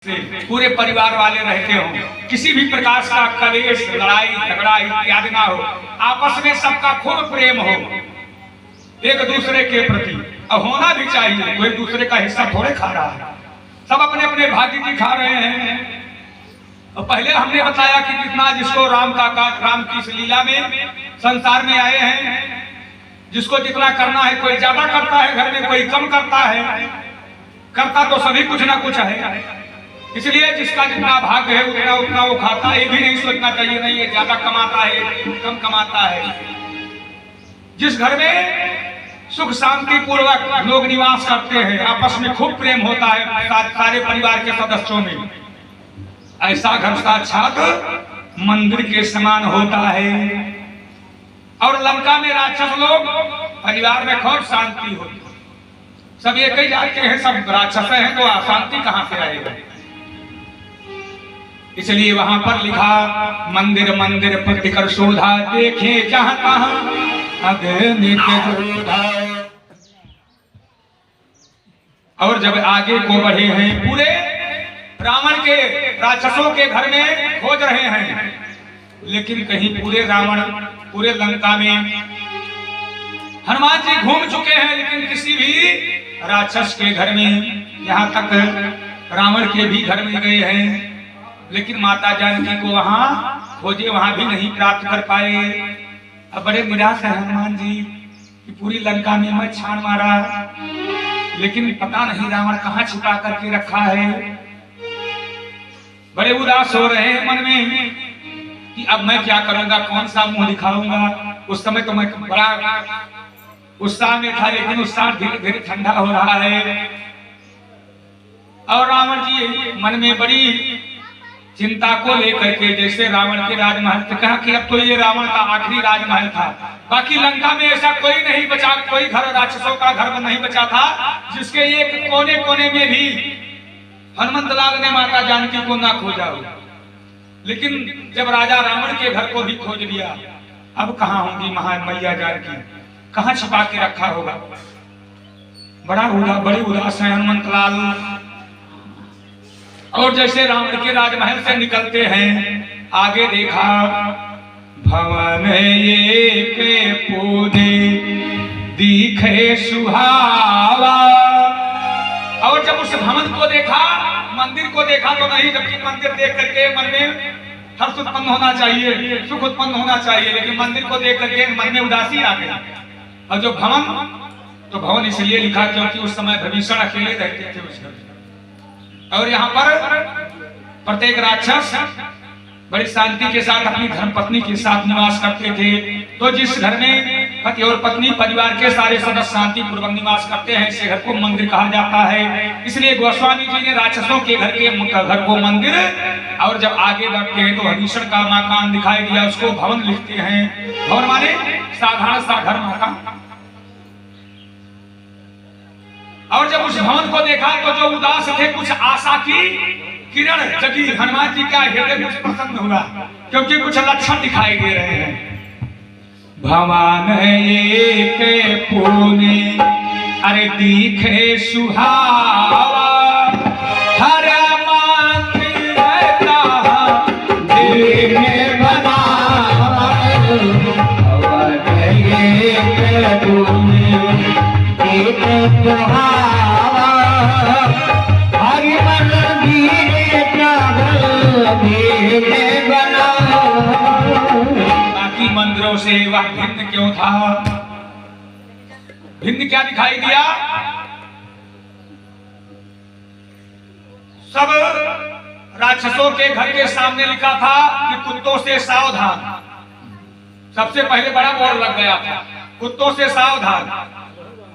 से पूरे परिवार वाले रहते हो, किसी भी प्रकार का कलेश लड़ाई झगड़ा इत्यादि ना हो, आपस में सबका खूब प्रेम हो एक दूसरे के प्रति, और होना भी चाहिए। कोई दूसरे का हिस्सा थोड़े खा रहा है, सब अपने अपने भागी की खा रहे हैं। और पहले हमने बताया कि कितना जिसको राम की इस लीला में संसार में आए हैं, जिसको जितना करना है कोई ज्यादा करता है घर में, कोई कम करता है, करता तो सभी कुछ ना कुछ है। इसलिए जिसका जितना भाग्य है उतना उतना वो खाता है। ये भी नहीं सोचना चाहिए नहीं ये ज्यादा कमाता है कम कमाता है। जिस घर में सुख शांति पूर्वक लोग निवास करते हैं, आपस में खूब प्रेम होता है सारे परिवार के सदस्यों में, ऐसा घर साक्षात मंदिर के समान होता है। और लंका में राक्षस लोग परिवार में खूब शांति होती, सब एक ही जाते हैं, सब राक्षस हैं, तो अशांति कहां से आएगा। इसलिए वहां पर लिखा मंदिर मंदिर प्रतिकर शोधा, देखे जहां तहां अग्नि और जब आगे को बढ़े हैं, पूरे रावण के राक्षसों के घर में खोज रहे हैं, लेकिन कहीं पूरे रावण पूरे लंका में हनुमान जी घूम चुके हैं, लेकिन किसी भी राक्षस के घर में, यहाँ तक रावण के भी घर में गए हैं, लेकिन माता जानकी को वहां खोजे, वहां भी नहीं प्राप्त कर पाए। अब बड़े निराश है हनुमान जी कि पूरी लंका में मैं छान मारा, लेकिन पता नहीं रावण कहाँ छिपा करके रखा है। बड़े उदास हो रहे हैं मन में कि अब मैं क्या करूंगा, कौन सा मुंह दिखाऊंगा। उस समय तो मैं बड़ा उत्साह में था, लेकिन उत्साह धीरे धीरे ठंडा हो रहा है। और रावण जी मन में बड़ी चिंता को लेकर के, जैसे रावण के राजमहल से कहा कि अब तो ये रावण का आखिरी राजमहल था, बाकी लंका में ऐसा कोई नहीं बचा, कोई घर राक्षसों का घर नहीं बचा था जिसके एक कोने कोने में भी हनुमंत लाल ने माता जानकी को ना खोजा हो। लेकिन जब राजा रावण के घर को भी खोज लिया, अब कहाँ होंगी मैया जानकी, कहाँ छिपा के रखा होगा। बड़ी उदास है हनुमंत लाल। और जैसे रावण के राजमहल से निकलते हैं, आगे देखा भवन ये के पूजे दिखे सुहावा। और जब उस भवन को देखा, मंदिर को देखा तो नहीं, जबकि मंदिर देख करके मन में हर्ष उत्पन्न होना चाहिए, सुख उत्पन्न होना चाहिए, लेकिन मंदिर को देख करके मन में उदासी आ गई। और जो भवन, तो भवन इसलिए लिखा क्योंकि उस समय विभीषण अकेले रहते थे उस घर। और यहाँ पर प्रत्येक राक्षस बड़ी शांति के साथ अपनी धर्मपत्नी के साथ निवास करते थे। तो जिस घर में पति और पत्नी परिवार के सारे सदस्य शांति पूर्वक निवास करते हैं, इसे घर को मंदिर कहा जाता है। इसलिए गोस्वामी जी ने राक्षसों के घर को मंदिर, और जब आगे बढ़ते हैं तो विभीषण का मकान दिखाई दिया, उसको भवन लिखते हैं। भवन माने साधारण सा घर, मकान। और जब उस भवन को देखा तो जो उदास थे, कुछ आशा की किरण जगी। हनुमान जी का हृदय कुछ प्रसन्न हुआ, क्योंकि कुछ लक्षण दिखाई दे रहे हैं। भवन एक पुणे अरे दिखे सुहावा, हर मंदिर दिल में बना। भवन एक पुणे एक सुहावा, हरि मंदिर बना। बाकी मंदिरों से वह भिन्न क्यों था? भिन्न क्या दिखाई दिया? सब राक्षसों के घर के सामने लिखा था कि कुत्तों से सावधान। सबसे पहले बड़ा बोर्ड लग गया था, कुत्तों से सावधान।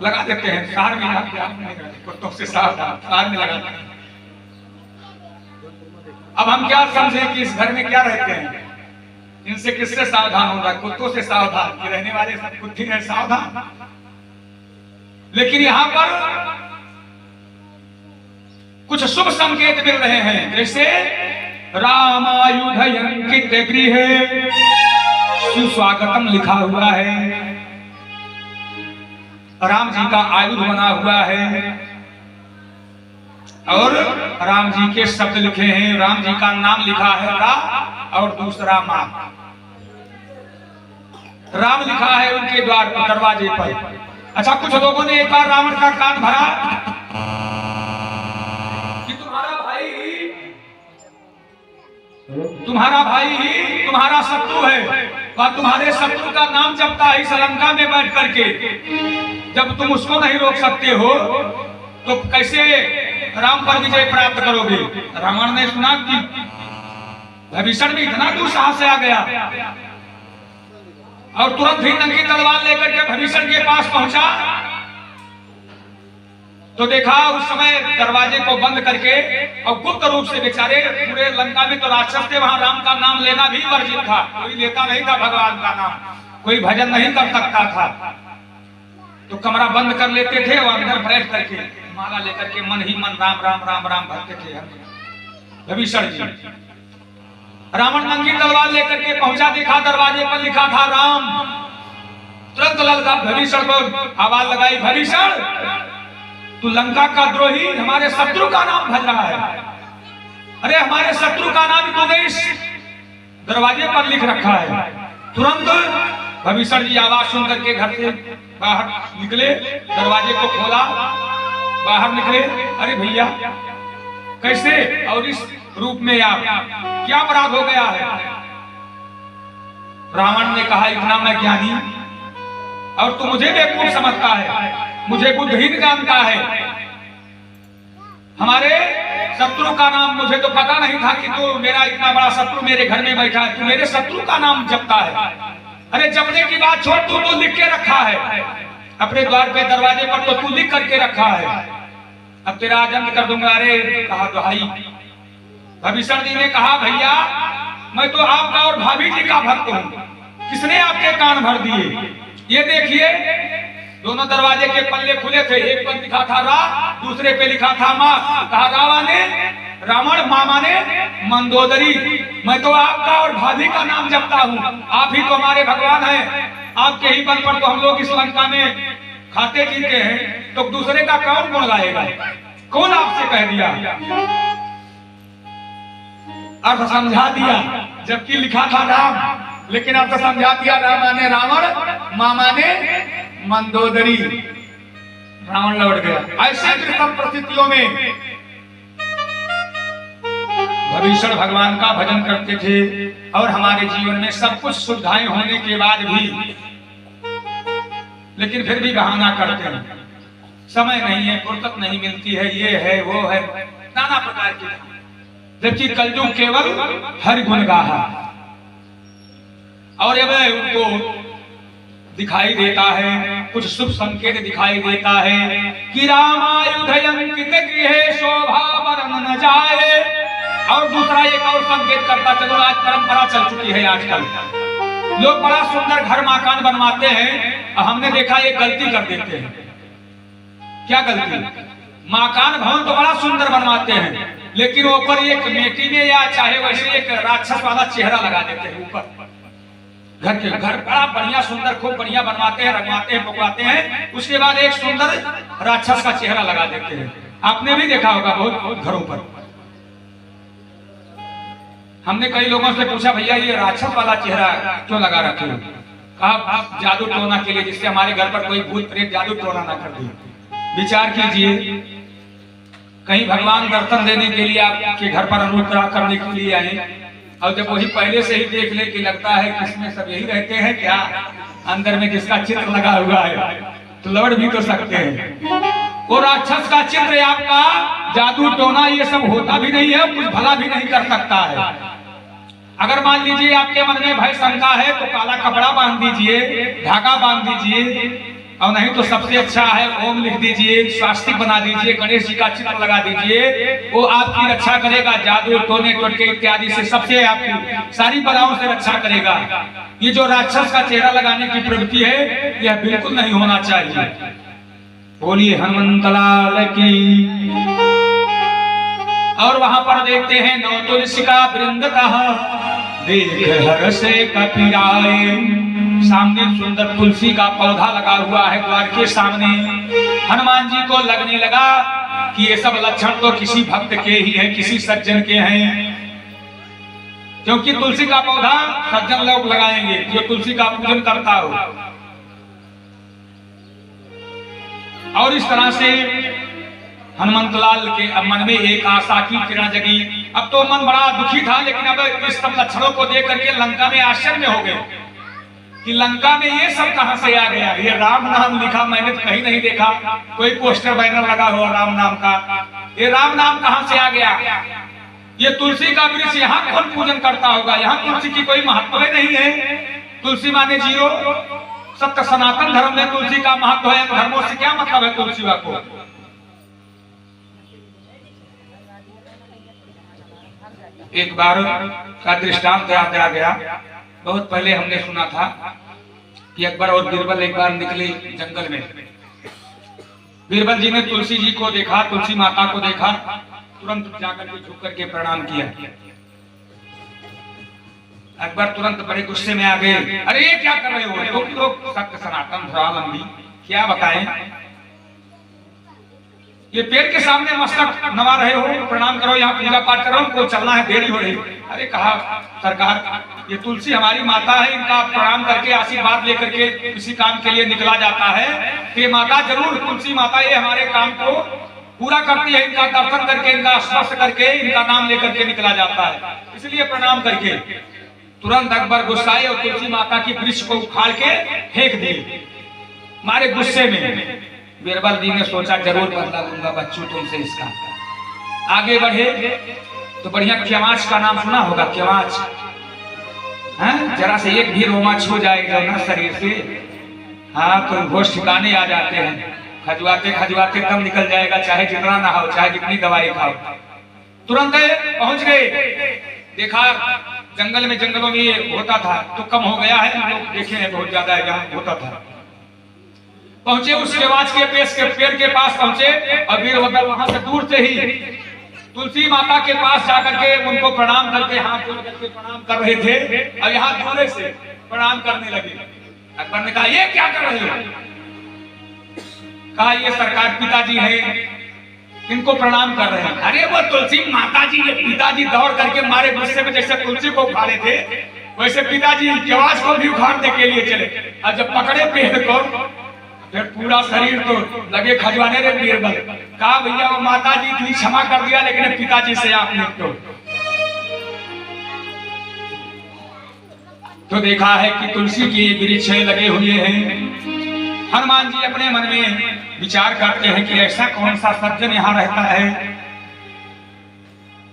लगा देते हैं शहर में, कुत्तों से सावधान शहर में लगाते हैं। अब हम क्या समझे कि इस घर में क्या रहते हैं, इनसे किससे सावधान होगा? कुत्तों से सावधान, कि रहने वाले सब कुत्ते हैं सावधान। लेकिन यहाँ पर कुछ शुभ संकेत मिल रहे हैं, जैसे रामायुध अंकित गृह सुस्वागतम लिखा हुआ है, राम जी का आयुध बना हुआ है। और राम जी के शब्द लिखे हैं, राम जी का नाम लिखा है रा और दूसरा मा। राम लिखा है उनके द्वार पर, दरवाजे पर। अच्छा, कुछ लोगों ने एक बार रावण का कान भरा कि तुम्हारा भाई ही तुम्हारा शत्रु है, और तुम्हारे शत्रु का नाम जपता है इस लंका में बैठ करके। जब तुम उसको नहीं रोक सकते हो तो कैसे राम पर विजय प्राप्त करोगे? रावण ने सुना कि विभीषण भी इतना दुस्साहस से आ गया और तुरंत ही नंगी तलवार लेकर के विभीषण के पास पहुंचा। तो देखा उस समय दरवाजे को बंद करके और गुप्त रूप से बेचारे पूरे लंका में तो राक्षस थे, वहां राम का नाम लेना भी वर्जित था, कोई लेता नहीं था भगवान का नाम, कोई भजन नहीं कर सकता था। तो कमरा बंद कर लेते थे और अंदर बैठ करके माला लेकर के मन ही मन राम राम राम राम भरते थे विभीषण जी। रावण नंगी तलवार लेकर के पहुंचा, देखा दरवाजे पर लिखा था राम। तुरंत ललका विभीषण को आवाज लगाई, विभीषण तू लंका का द्रोही हमारे शत्रु का नाम भज रहा है। अरे हमारे शत्रु का नाम तूने इस दरवाजे पर लिख रखा है। तुरंत विभीषण जी आवाज सुन करके घर से बाहर निकले, दरवाजे को खोला, बाहर निकले। अरे भैया कैसे और इस रूप में आप, क्या अपराध हो गया है? रावण ने कहा, इतना मैं ज्ञानी और तू मुझे बेवकूफ समझता है, मुझे बुद्धिहीन जानता है। हमारे शत्रु का नाम मुझे तो पता नहीं था कि तू मेरा इतना बड़ा शत्रु मेरे घर में बैठा है, तू मेरे शत्रु का नाम जपता है। अरे जपने की बात छोड़, तू तो लिख के रखा है अपने द्वार पे दरवाजे पर, तो तू लिख करके रखा है, अब तेरा अंत कर दूंगा। अरे कहा भाई, विभीषण जी ने कहा भैया मैं तो आपका और भाभी जी का भक्त हूँ, किसने आपके कान भर दिए? ये देखिए दोनों दरवाजे के पल्ले खुले थे, एक पर लिखा था रा, दूसरे पे लिखा था माँ। कहा रावण मामा ने मंदोदरी, मैं तो आपका और भाभी का नाम जपता हूँ, आप ही तो हमारे भगवान हैं, आपके ही बल पर तो हम लोग इस लंका में खाते पीते हैं, तो दूसरे का कौन गुण गाएगा? कौन आपसे कह दिया? अर्थ समझा दिया, जबकि लिखा था राम, लेकिन अर्थ समझा दिया, रामा ने रावण मामा ने मंदोदरी। रावण लौट गया। ऐसे विषम परिस्थितियों में विभीषण भगवान का भजन करते थे और हमारे जीवन में सब कुछ सुविधाएं होने के बाद भी, लेकिन फिर भी बहाना करते हैं, समय नहीं है, फुर्सत नहीं मिलती है, ये है वो है, नाना प्रकार की। जबकि कलयुग केवल हरि गुण गाहा, और अब उनको दिखाई देता है, कुछ शुभ संकेत दिखाई देता है कि रामायुधयंकित गृहे शोभा बरन न जाए। और दूसरा एक और संकेत करता चलो, आज परंपरा चल चुकी है, आजकल लोग बड़ा सुंदर घर मकान बनवाते हैं, हमने देखा ये गलती कर देते हैं। क्या गलती? मकान भवन तो बड़ा सुंदर बनवाते हैं, लेकिन ऊपर एक मेटी में या चाहे वैसे एक राक्षस वाला चेहरा लगा देते हैं ऊपर। घर के घर बड़ा बढ़िया सुंदर खूब बढ़िया बनवाते हैं, रंगवाते हैं, पुकवाते हैं, उसके बाद एक सुंदर राक्षस का चेहरा लगा देते हैं। आपने भी देखा होगा बहुत घरों पर। हमने कई लोगों से पूछा, भैया ये राक्षस वाला चेहरा क्यों लगा रखे हो? कहा जादू टोना के लिए, जिससे हमारे घर पर कोई भूत प्रेत जादू टोना ना कर दे। विचार कीजिए, कहीं भगवान दर्शन देने के लिए आपके घर पर अनुग्रह करने के लिए आए, और जब वही पहले से ही देख ले कि लगता है कि इसमें सब यही रहते हैं क्या, अंदर में किसका चित्र लगा हुआ है, तो लौट भी तो सकते हैं। वो राक्षस का चित्र आपका जादू टोना ये सब होता भी नहीं है, कुछ भला भी नहीं कर सकता है। अगर मान लीजिए आपके मन में भय शंका है तो काला कपड़ा बांध दीजिए, धागा बांध दीजिए, और नहीं तो सबसे अच्छा है ओम लिख दीजिए, स्वास्तिक बना दीजिए, गणेश जी का चित्र लगा दीजिए, वो आपकी रक्षा करेगा जादू टोने टोटके इत्यादि से, सबसे आपकी सारी बलाओं से रक्षा करेगा। ये जो राक्षस का चेहरा लगाने की प्रवृत्ति है, यह बिल्कुल नहीं होना चाहिए। बोलिए हनुमंत लाल की। और वहां पर देखते हैं नौ तुलसी का वृंद कहा, देख हर से कपिराए। सामने सुंदर तुलसी का पौधा लगा हुआ है द्वार के सामने। हनुमान जी को लगने लगा कि ये सब लक्षण तो किसी भक्त के ही हैं, किसी सज्जन के हैं, क्योंकि तुलसी का पौधा सज्जन लोग लगाएंगे जो तुलसी का पूजन करता हो। और इस तरह से हनुमंतलाल के मन में एक आशा की किरण जगी। अब तो मन बड़ा दुखी था, लेकिन अब इस सब लक्षणों को देख करके लंका में आश्चर्य हो गए कि लंका में ये सब कहां से आ गया। ये राम नाम लिखा मैंने कहीं नहीं देखा, कोई पोस्टर बैनर लगा हुआ राम नाम का, ये राम नाम कहां से आ गया। ये तुलसी का वृक्ष यहाँ कौन पूजन करता होगा, यहाँ तुलसी की कोई महत्व नहीं है। तुलसी माने जीरो, सत्य सनातन धर्म में तुलसी का महत्व है, धर्मों से क्या मतलब है तुलसी को। एक बार का दृष्टांत याद आ गया, बहुत पहले हमने सुना था कि अकबर और बीरबल एक बार निकले जंगल में। बीरबल जी ने तुलसी जी को देखा, तुलसी माता को देखा, तुरंत जाकर के झुक करके प्रणाम किया। अकबर तुरंत बड़े गुस्से में आ गए, अरे ये क्या कर रहे हो, तुम लोग सत्य सनातन धर्मावलंबी, क्या बताएं, ये पेड़ के सामने मस्तक नवा रहे हो, प्रणाम करो, यहाँ पूजा पाठ करो, हमको चलना है, देरी हो रही। अरे कहा सरकार, ये तुलसी हमारी माता है, इनका प्रणाम करके आशीर्वाद लेकर के किसी काम के लिए निकला जाता है, तो ये माता जरूर, तुलसी माता ये हमारे काम को पूरा करती है, इनका दर्शन करके, इनका स्पर्श करके, इनका नाम लेकर के निकला जाता है, इसलिए प्रणाम करके। तुरंत अकबर गुस्साए और तुलसी माता की वृक्ष को उखाड़ के फेंक दिए मारे गुस्से में। बीरबल जी ने सोचा जरूर बदला लूंगा बच्चों तुमसे इसका। आगे बढ़े तो बढ़िया क्यवाच का नाम सुना होगा, क्यवाच, जरा से एक भी रोमांच हो जाएगा ना शरीर से, हाँ तो होश ठिकाने आ जाते हैं, खजवाते खजवाते दम निकल जाएगा, चाहे जितना नहाओ, चाहे जितनी दवाई खाओ। तुरंत पहुंच गए, देखा जंगल में, जंगलों में ये होता था, तो कम हो गया है, लोग देखे हैं बहुत ज्यादा यहाँ होता था। पहुंचे उस केवाच के पेड़ के पास पहुंचे और बीरबल वहां से दूर से ही तुलसी माता के पास जाकर के उनको प्रणाम करके, हाथ जोड़ करके प्रणाम कर रहे थे, और यहाँ दूर से प्रणाम करने लगे। अकबर ने कहा ये क्या कर रहे हो। कहा ये सरकार पिताजी हैं, इनको प्रणाम कर रहे हैं। अरे वो तुलसी माता जी, ये पिताजी दौड़ करके मारे गुस्से में जैसे तुलसी को उखाड़े थे, वैसे पिताजी केवाच को भी उखाड़ने के लिए चले, और जब पकड़े पेड़ को फिर पूरा शरीर तो लगे खजवाने रे बीरबल। कहा भैया वो माता जी थी, क्षमा कर दिया, लेकिन पिताजी से आपने तो देखा है कि तुलसी की वृक्ष लगे हुए हैं। हनुमान जी अपने मन में विचार करते हैं कि ऐसा कौन सा सज्जन यहाँ रहता है